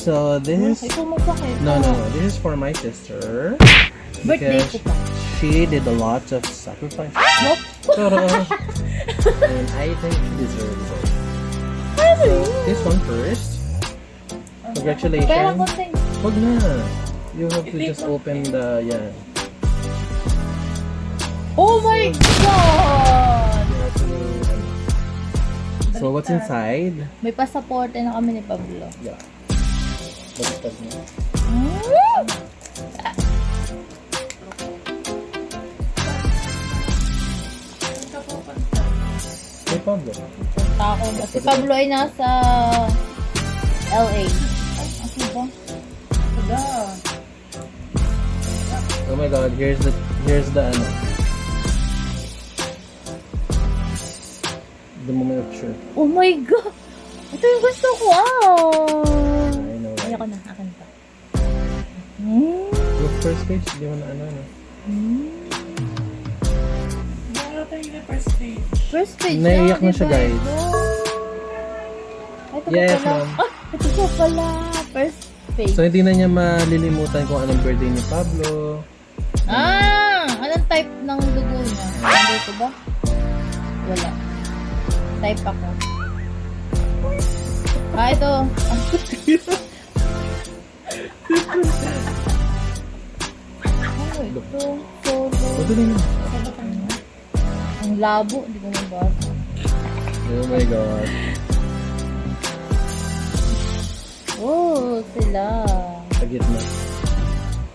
So this is Ito masakit. no. This is for my sister Birthday because ko pa. she did a lot of sacrifice. Nope. And I think she deserves it. So this one first. Pera Congratulations. ko tayo. Wag na. You have to just open the Oh my God! You have to, so what's inside? May pasaporte na kami ni Pablo. Yeah. Baliktad mo. Hey Pablo. Punta ako. Si Pablo ay nasa LA. Ano ba? Wala. Oh my God, here's the ano. The moment of truth. Oh my God! Ito yung gusto ko. I know. Right? Ayoko na. Akin pa. Look, first page, di mo na ano. First page. Naiiyak na di siya, ba? guys. Ay, ito Yes, pa pala. ma'am. Ito pa pala. First page. So hindi na niya malilimutan kung anong birthday ni Pablo. Anong type ng dugo niya? Dito ba? Wala. Type ako. Ito. Ito. Solo. Ito na yun. Ang labo. Hindi ko mabasa. Oh my God. Oh, sila. Sa gitna.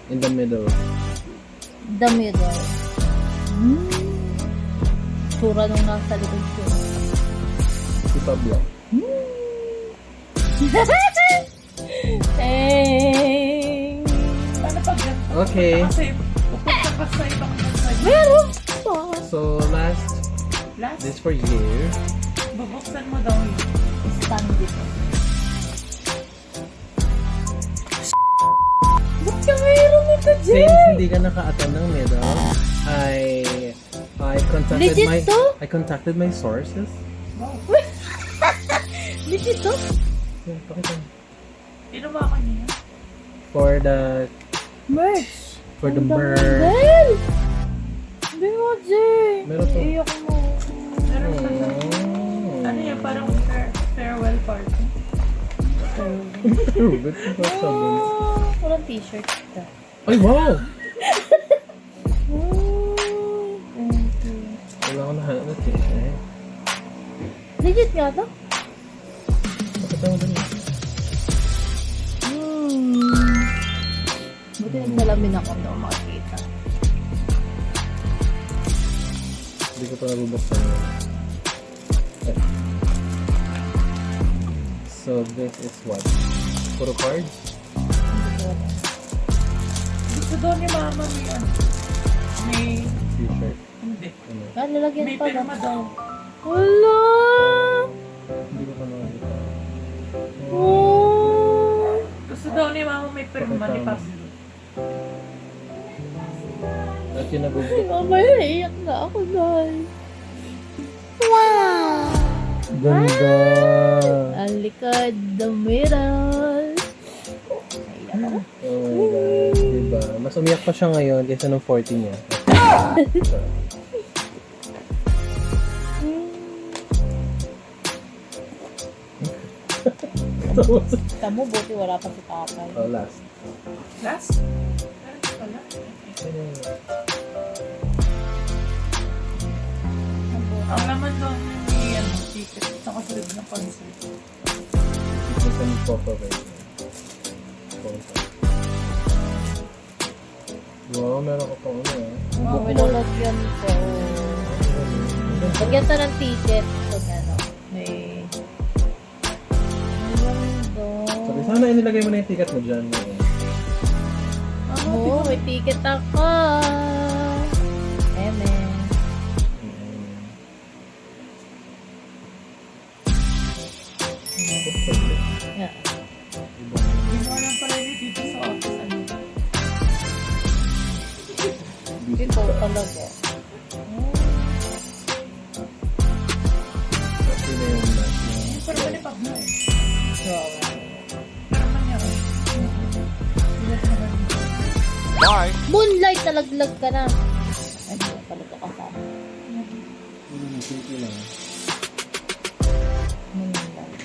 In the middle. The middle. Sura nung nasa likod ko. Si Pablo. Paano pag ganito? Okay. Kasi pupunta ka sa ibang bansa. Meron pa. So last, Last, this for you. bubuksan mo daw yun. Stand dito. Ba't ka mayroon ito, Jay? Since hindi ka naka-attend ng middle, I Legit to? contacted my sources. Legit to? Yeah, pakita mo. Tinawakan niya. For the Merch. merch. Well, hindi mo, Jay. Meron pa. Iyak mo. Meron pa daw. Ano yan? Parang farewell party. Ba't ka pa sabi? Walang t-shirt ka. Ay, wow! Thank you. Wala ko nahanap na t-shirt. Legit nga to? Pakita mo dali. Buti nagsalamin ako na makikita. Hindi ko pa nabubuksan yun. Eh. So, this is what? Puro cards? Hindi ko alam. Gusto daw ni mama may ano. May, T-shirt. hindi. Ano? Lalagyan May pa pirma ba? daw. Wala! Hindi ko pa nakakita. Oh! Gusto daw ni mama may pirma ni Pablo. At yung nabubuksan. Mamaya iyak na ako, guys. Wow! Ganda! Ang likod, the middle. Ayan. Oh my God. Diba? Mas umiyak pa siya ngayon kaysa nung 40 niya. Kamu, buti wala pa si tatay. Oh, last. Last? Last pala. Ang laman daw niya may ano, ticket. Sa kasunod na concert. Ito yung pop-up. Wow, meron ko pa ano eh. Oh, may lalagyan ko. Lagyan to ng ticket. Pag ano, may... Sabi, sana inilagay mo na yung ticket mo dyan. Oo, may ticket ako. Amen. Yeah. Hindi mo alam pala yun dito sa office. Ano? Ikaw talaga. Kasi na yung last Hindi pa naman ni Pablo eh. So, Pero man niya. Bye. Moonlight, nalaglag ka na. Ay, hindi pala ito kasama. Simple lang. Moonlight.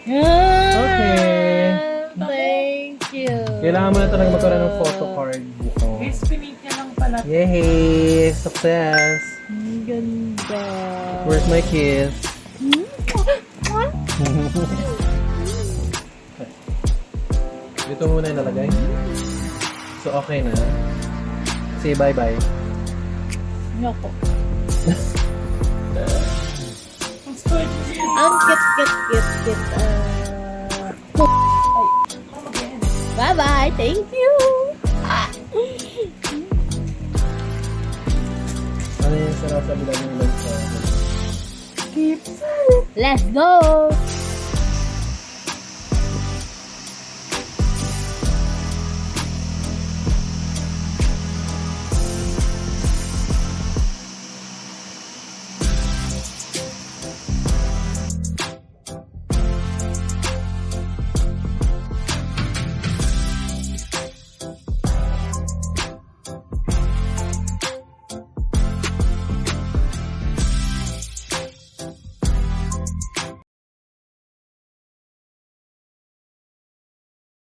Okay. Thank you. Kailangan mo na talaga magkaroon ng photo card buko. Guys, pinake niya lang pala. Yay! Success! Ang ganda. Where's my kiss? Dito muna ilalagay. So, okay na. Say bye-bye. Yoko. Ang storage niya. Ang cute. Bye-bye. Thank you. Ano yung sarap sa bilang yung lens? Let's go.